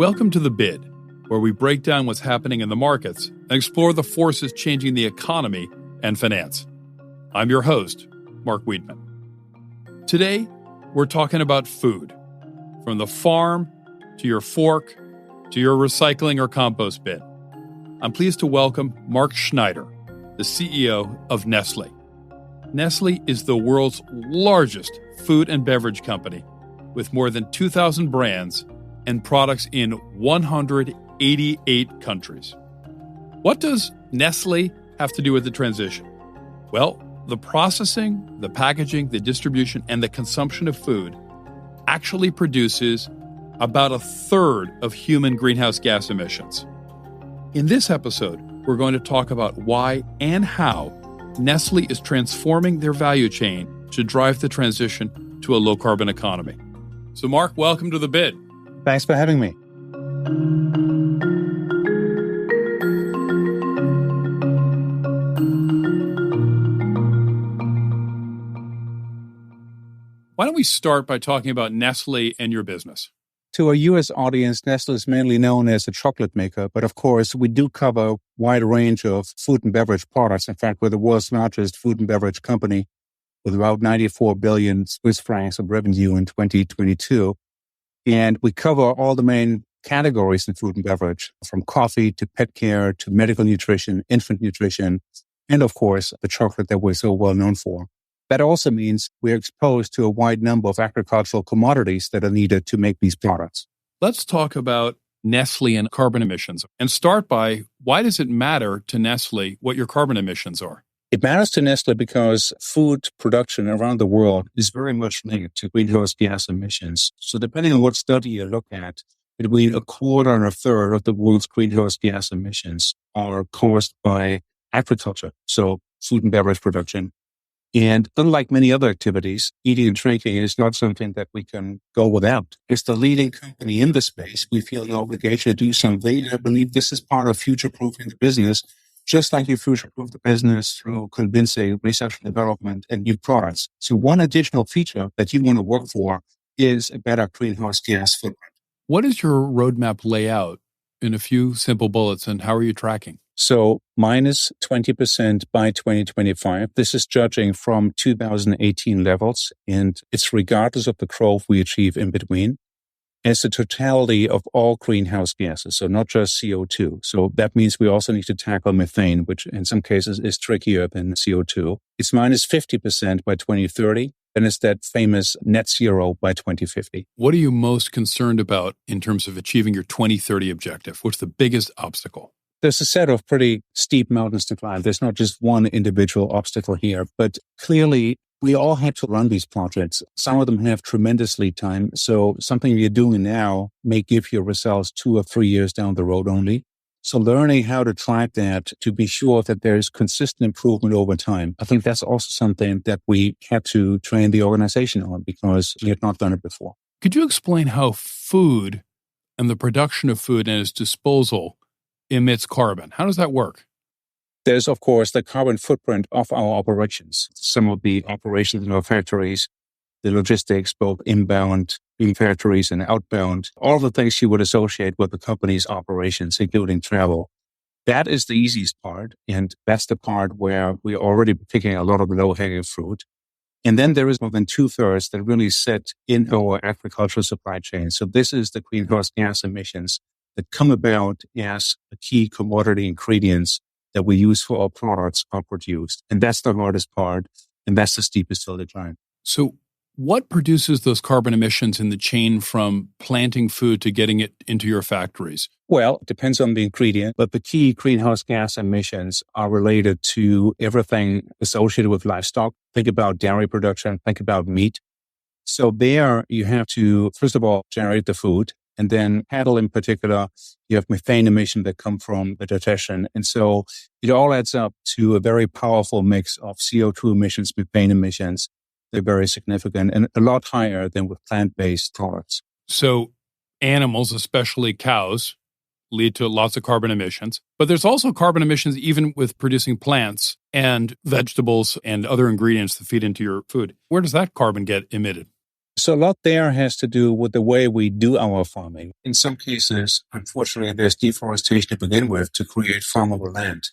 Welcome to The Bid, where we break down what's happening in the markets and explore the forces changing the economy and finance. I'm your host, Mark Wiedman. Today, we're talking about food, from the farm to your fork to your recycling or compost bin. I'm pleased to welcome Mark Schneider, the CEO of Nestle. Nestle is the world's largest food and beverage company with more than 2,000 brands and products in 188 countries. What does Nestle have to do with the transition? Well, the processing, the packaging, the distribution, and the consumption of food actually produces about a third of human greenhouse gas emissions. In this episode, we're going to talk about why and how Nestle is transforming their value chain to drive the transition to a low-carbon economy. So, Mark, welcome to The Bid. Thanks for having me. Why don't we start by talking about Nestle and your business? To a U.S. audience, Nestle is mainly known as a chocolate maker, but of course, we do cover a wide range of food and beverage products. In fact, we're the world's largest food and beverage company with about 94 billion Swiss francs of revenue in 2022. And we cover all the main categories in food and beverage, from coffee to pet care to medical nutrition, infant nutrition, and of course, the chocolate that we're so well known for. That also means we're exposed to a wide number of agricultural commodities that are needed to make these products. Let's talk about Nestle and carbon emissions and start by, why does it matter to Nestle what your carbon emissions are? It matters to Nestle because food production around the world is very much linked to greenhouse gas emissions. So depending on what study you look at, between a quarter and a third of the world's greenhouse gas emissions are caused by agriculture, so food and beverage production. And unlike many other activities, eating and drinking is not something that we can go without. As the leading company in the space, we feel an obligation to do something. I believe this is part of future-proofing the business, just like you future-proof the business through convincing research and development and new products. So one additional feature that you want to work for is a better greenhouse gas footprint. What does your roadmap lay out in a few simple bullets, and how are you tracking? So minus 20% by 2025. This is judging from 2018 levels, and it's regardless of the growth we achieve in between. It's the totality of all greenhouse gases, so not just CO2. So that means we also need to tackle methane, which in some cases is trickier than CO2. It's minus 50% by 2030, and it's that famous net zero by 2050. What are you most concerned about in terms of achieving your 2030 objective? What's the biggest obstacle? There's a set of pretty steep mountains to climb. There's not just one individual obstacle here, but clearly we all have to run these projects. Some of them have tremendous lead time. So something you're doing now may give you results 2 or 3 years down the road only. So learning how to track that to be sure that there's consistent improvement over time. I think that's also something that we had to train the organization on because we had not done it before. Could you explain how food and the production of food and its disposal emits carbon? How does that work? There's, of course, the carbon footprint of our operations. Some of the operations in our factories, the logistics, both inbound in factories and outbound, all the things you would associate with the company's operations, including travel. That is the easiest part, and that's the part where we're already picking a lot of low-hanging fruit. And then there is more than 2/3 that really sit in our agricultural supply chain. So this is the greenhouse gas emissions that come about as the key commodity ingredients that we use for our products are produced. And that's the hardest part, and that's the steepest hill to climb. So what produces those carbon emissions in the chain from planting food to getting it into your factories? Well, it depends on the ingredient, but the key greenhouse gas emissions are related to everything associated with livestock. Think about dairy production, think about meat. So there you have to, first of all, generate the food. And then cattle in particular, you have methane emission that come from the digestion. And so it all adds up to a very powerful mix of CO2 emissions, methane emissions. They're very significant and a lot higher than with plant-based products. So animals, especially cows, lead to lots of carbon emissions. But there's also carbon emissions even with producing plants and vegetables and other ingredients that feed into your food. Where does that carbon get emitted? So a lot there has to do with the way we do our farming. In some cases, unfortunately, there's deforestation to begin with to create farmable land.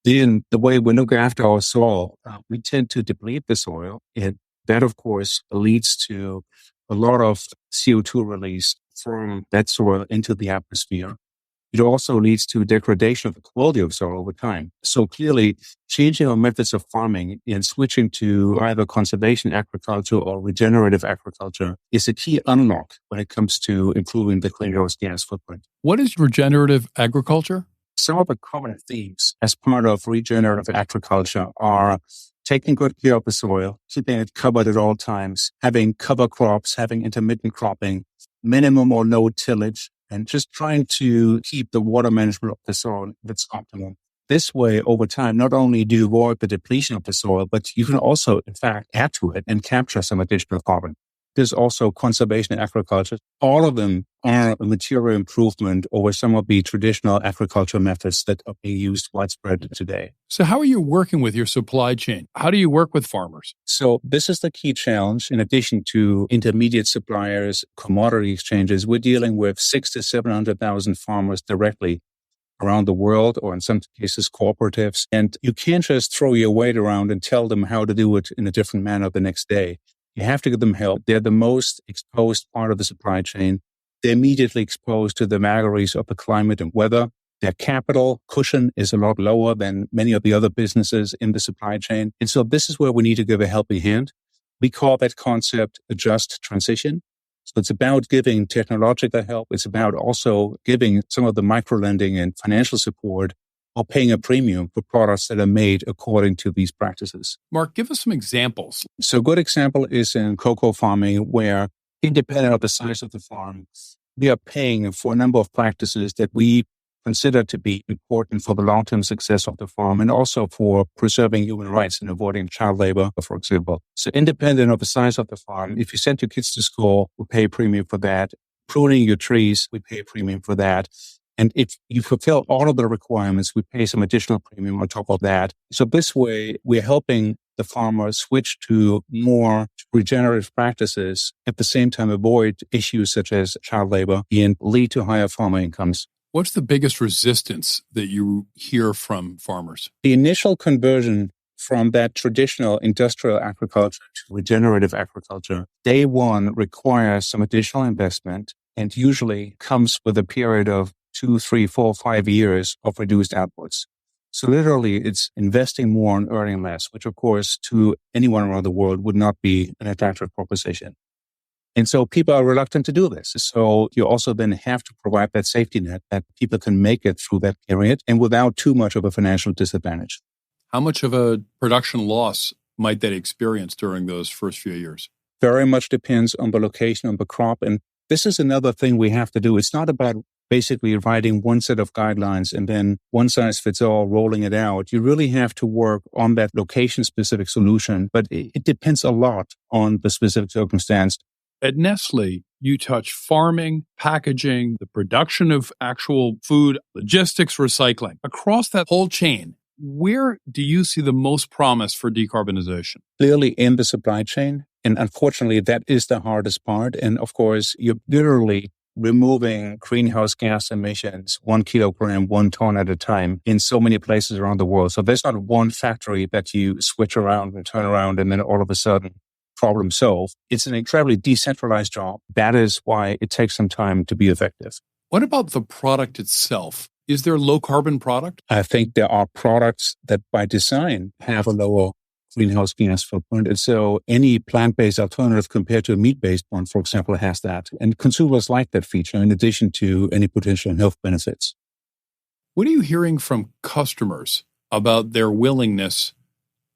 Then the way we look after our soil, we tend to deplete the soil. And that, of course, leads to a lot of CO2 release from that soil into the atmosphere. It also leads to degradation of the quality of soil over time. So clearly, changing our methods of farming and switching to either conservation agriculture or regenerative agriculture is a key unlock when it comes to improving the greenhouse gas footprint. What is regenerative agriculture? Some of the common themes as part of regenerative agriculture are taking good care of the soil, keeping it covered at all times, having cover crops, having intermittent cropping, minimum or no tillage, and just trying to keep the water management of the soil that's optimal. This way, over time, not only do you avoid the depletion of the soil, but you can also, in fact, add to it and capture some additional carbon. There's also conservation agriculture. All of them are a material improvement over some of the traditional agricultural methods that are being used widespread today. So how are you working with your supply chain? How do you work with farmers? So this is the key challenge. In addition to intermediate suppliers, commodity exchanges, we're dealing with 600,000 to 700,000 farmers directly around the world, or in some cases, cooperatives. And you can't just throw your weight around and tell them how to do it in a different manner the next day. You have to give them help. They're the most exposed part of the supply chain. They're immediately exposed to the vagaries of the climate and weather. Their capital cushion is a lot lower than many of the other businesses in the supply chain. And so this is where we need to give a helping hand. We call that concept a just transition. So it's about giving technological help. It's about also giving some of the micro-lending and financial support or paying a premium for products that are made according to these practices. Mark, give us some examples. So a good example is in cocoa farming, where independent of the size of the farm, we are paying for a number of practices that we consider to be important for the long-term success of the farm and also for preserving human rights and avoiding child labor, for example. So independent of the size of the farm, if you send your kids to school, we pay a premium for that. Pruning your trees, we pay a premium for that. And if you fulfill all of the requirements, we pay some additional premium on top of that. So this way, we're helping the farmer switch to more regenerative practices, at the same time avoid issues such as child labor and lead to higher farmer incomes. What's the biggest resistance that you hear from farmers? The initial conversion from that traditional industrial agriculture to regenerative agriculture, day one requires some additional investment and usually comes with a period of 2, 3, 4, 5 years of reduced outputs. So literally it's investing more and earning less, which of course to anyone around the world would not be an attractive proposition. And so people are reluctant to do this. So you also then have to provide that safety net that people can make it through that period and without too much of a financial disadvantage. How much of a production loss might they experience during those first few years? Very much depends on the location of the crop. And this is another thing we have to do. It's not about basically writing one set of guidelines and then one size fits all, rolling it out. You really have to work on that location-specific solution, but it depends a lot on the specific circumstance. At Nestle, you touch farming, packaging, the production of actual food, logistics, recycling. Across that whole chain, where do you see the most promise for decarbonization? Clearly in the supply chain. And unfortunately, that is the hardest part. And of course, you're literally removing greenhouse gas emissions 1 kilogram, 1 ton at a time in so many places around the world. So there's not one factory that you switch around and turn around and then all of a sudden problem solved. It's an incredibly decentralized job. That is why it takes some time to be effective. What about the product itself? Is there a low carbon product? I think there are products that by design have a lower greenhouse gas footprint. And so any plant-based alternative compared to a meat-based one, for example, has that. And consumers like that feature in addition to any potential health benefits. What are you hearing from customers about their willingness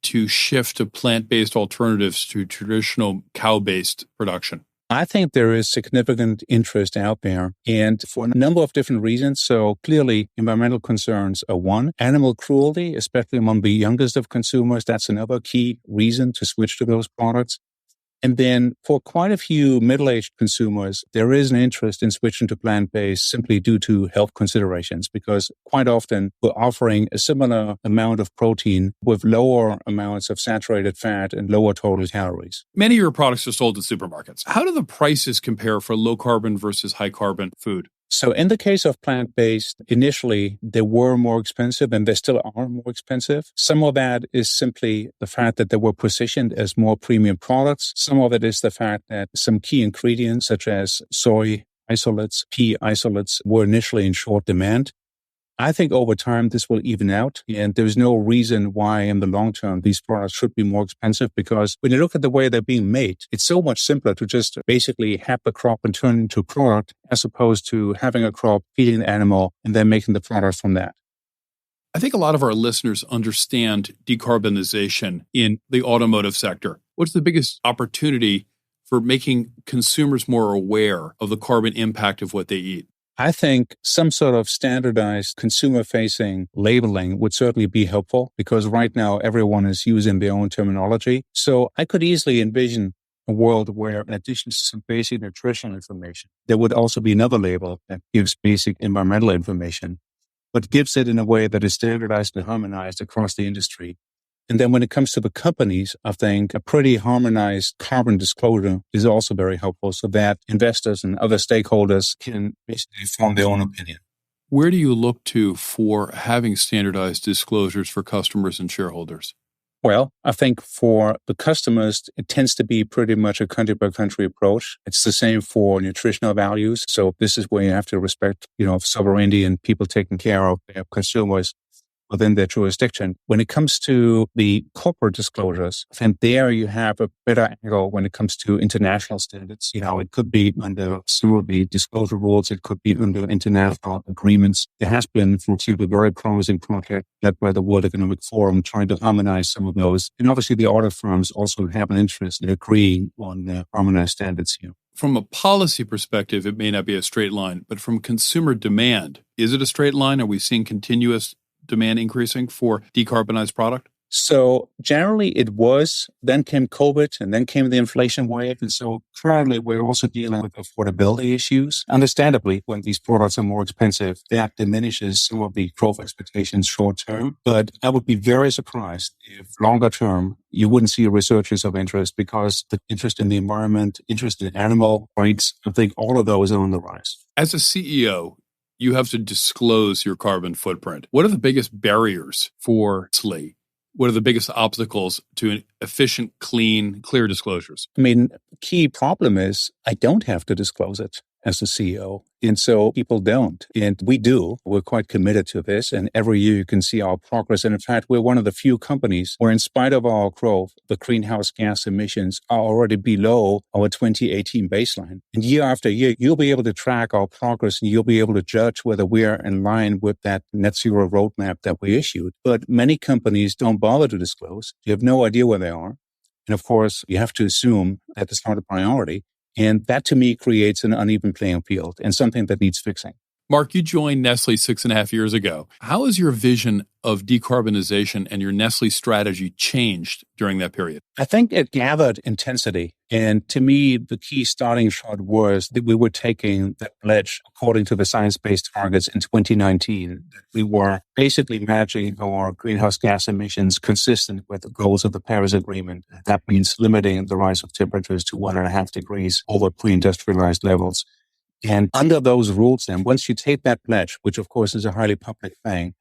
to shift to plant-based alternatives to traditional cow-based production? I think there is significant interest out there, and for a number of different reasons. So clearly, environmental concerns are one. Animal cruelty, especially among the youngest of consumers, that's another key reason to switch to those products. And then for quite a few middle-aged consumers, there is an interest in switching to plant-based simply due to health considerations, because quite often we're offering a similar amount of protein with lower amounts of saturated fat and lower total calories. Many of your products are sold in supermarkets. How do the prices compare for low carbon versus high carbon food? So in the case of plant-based, initially, they were more expensive and they still are more expensive. Some of that is simply the fact that they were positioned as more premium products. Some of it is the fact that some key ingredients such as soy isolates, pea isolates were initially in short demand. I think over time, this will even out, and there's no reason why in the long term these products should be more expensive, because when you look at the way they're being made, it's so much simpler to just basically have the crop and turn it into a product as opposed to having a crop, feeding the animal, and then making the product from that. I think a lot of our listeners understand decarbonization in the automotive sector. What's the biggest opportunity for making consumers more aware of the carbon impact of what they eat? I think some sort of standardized consumer-facing labeling would certainly be helpful, because right now everyone is using their own terminology. So I could easily envision a world where, in addition to some basic nutritional information, there would also be another label that gives basic environmental information, but gives it in a way that is standardized and harmonized across the industry. And then when it comes to the companies, I think a pretty harmonized carbon disclosure is also very helpful, so that investors and other stakeholders can basically form their own opinion. Where do you look to for having standardized disclosures for customers and shareholders? Well, I think for the customers, it tends to be pretty much a country-by-country approach. It's the same for nutritional values. So this is where you have to respect, sovereignty and people taking care of their consumers within their jurisdiction. When it comes to the corporate disclosures, I think there you have a better angle when it comes to international standards. It could be under some of the disclosure rules. It could be under international agreements. There has been, for example, a very promising project led by the World Economic Forum trying to harmonize some of those. And obviously the audit firms also have an interest in agreeing on harmonized standards here. From a policy perspective, it may not be a straight line, but from consumer demand, is it a straight line? Are we seeing continuous demand increasing for decarbonized product? So generally it was, then came COVID, and then came the inflation wave. And so currently we're also dealing with affordability issues. Understandably, when these products are more expensive, that diminishes some of the growth expectations short term. But I would be very surprised if longer term you wouldn't see a resurgence of interest, because the interest in the environment, interest in animal rights, I think all of those are on the rise. As a CEO, you have to disclose your carbon footprint. What are the biggest barriers for Nestle? What are the biggest obstacles to efficient, clean, clear disclosures? Key problem is I don't have to disclose it as a CEO. And so people don't. And we do. We're quite committed to this. And every year you can see our progress. And in fact, we're one of the few companies where, in spite of our growth, the greenhouse gas emissions are already below our 2018 baseline. And year after year, you'll be able to track our progress and you'll be able to judge whether we're in line with that net zero roadmap that we issued. But many companies don't bother to disclose. You have no idea where they are. And of course, you have to assume that it's not a priority. And that, to me, creates an uneven playing field and something that needs fixing. Mark, you joined Nestle 6.5 years ago. How has your vision of decarbonization and your Nestle strategy changed during that period? I think it gathered intensity. And to me, the key starting shot was that we were taking that pledge according to the science-based targets in 2019. We were basically matching our greenhouse gas emissions consistent with the goals of the Paris Agreement. That means limiting the rise of temperatures to 1.5 degrees over pre-industrialized levels. And under those rules, then, once you take that pledge, which of course is a highly public thing,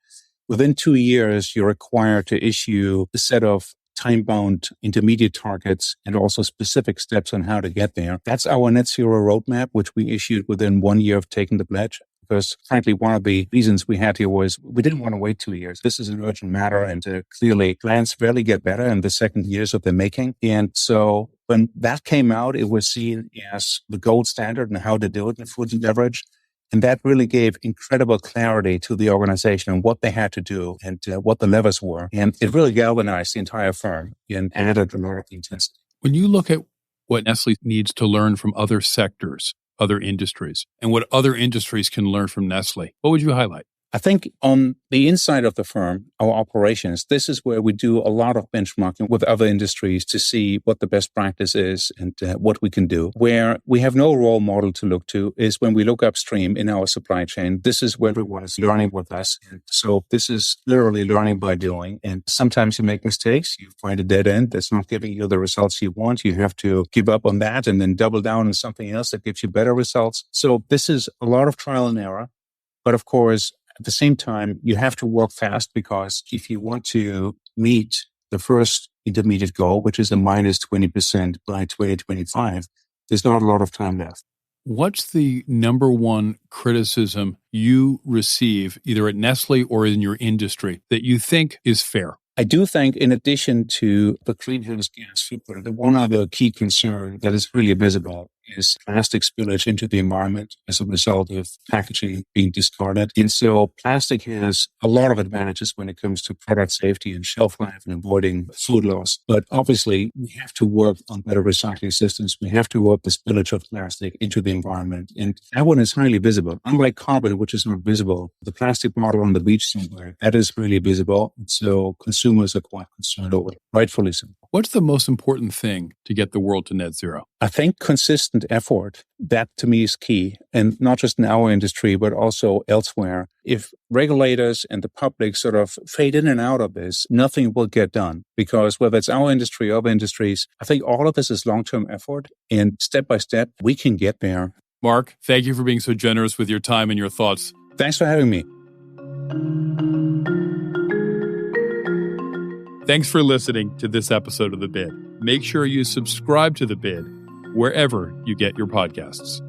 within 2 years, you're required to issue a set of time-bound intermediate targets and also specific steps on how to get there. That's our net zero roadmap, which we issued within 1 year of taking the pledge. Because frankly, one of the reasons we had here was we didn't want to wait 2 years. This is an urgent matter, and clearly plans rarely get better in the second years of the making. And so when that came out, it was seen as the gold standard and how to do it in food and beverage. And that really gave incredible clarity to the organization and what they had to do and what the levers were. And it really galvanized the entire firm and added a lot of intensity. When you look at what Nestle needs to learn from other sectors, other industries, and what other industries can learn from Nestle, what would you highlight? I think on the inside of the firm, our operations, this is where we do a lot of benchmarking with other industries to see what the best practice is and what we can do. Where we have no role model to look to is when we look upstream in our supply chain. This is where everyone is learning with us. And so this is literally learning by doing. And sometimes you make mistakes. You find a dead end that's not giving you the results you want. You have to give up on that and then double down on something else that gives you better results. So this is a lot of trial and error. But of course, at the same time, you have to work fast, because if you want to meet the first intermediate goal, which is a minus 20% by 2025, there's not a lot of time left. What's the number one criticism you receive either at Nestle or in your industry that you think is fair? I do think, in addition to the greenhouse gas footprint, the one other key concern that is really visible is plastic spillage into the environment as a result of packaging being discarded. And so plastic has a lot of advantages when it comes to product safety and shelf life and avoiding food loss. But obviously, we have to work on better recycling systems. We have to work the spillage of plastic into the environment. And that one is highly visible. Unlike carbon, which is not visible, the plastic bottle on the beach somewhere, that is really visible. And so consumers are quite concerned over it, rightfully so. What's the most important thing to get the world to net zero? I think consistent effort, that to me is key. And not just in our industry, but also elsewhere. If regulators and the public sort of fade in and out of this, nothing will get done. Because whether it's our industry or other industries, I think all of this is long-term effort. And step by step, we can get there. Mark, thank you for being so generous with your time and your thoughts. Thanks for having me. Thanks for listening to this episode of The Bid. Make sure you subscribe to The Bid wherever you get your podcasts.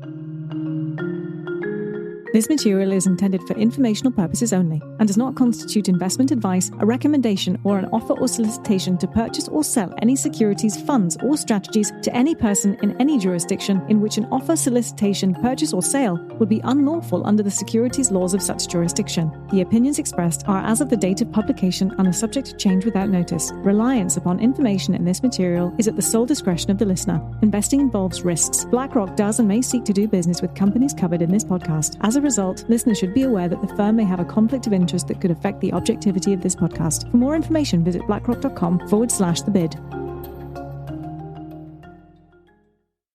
This material is intended for informational purposes only and does not constitute investment advice, a recommendation, or an offer or solicitation to purchase or sell any securities, funds, or strategies to any person in any jurisdiction in which an offer, solicitation, purchase, or sale would be unlawful under the securities laws of such jurisdiction. The opinions expressed are as of the date of publication and are subject to change without notice. Reliance upon information in this material is at the sole discretion of the listener. Investing involves risks. BlackRock does and may seek to do business with companies covered in this podcast. As a result, listeners should be aware that the firm may have a conflict of interest that could affect the objectivity of this podcast. For more information, visit blackrock.com/thebid.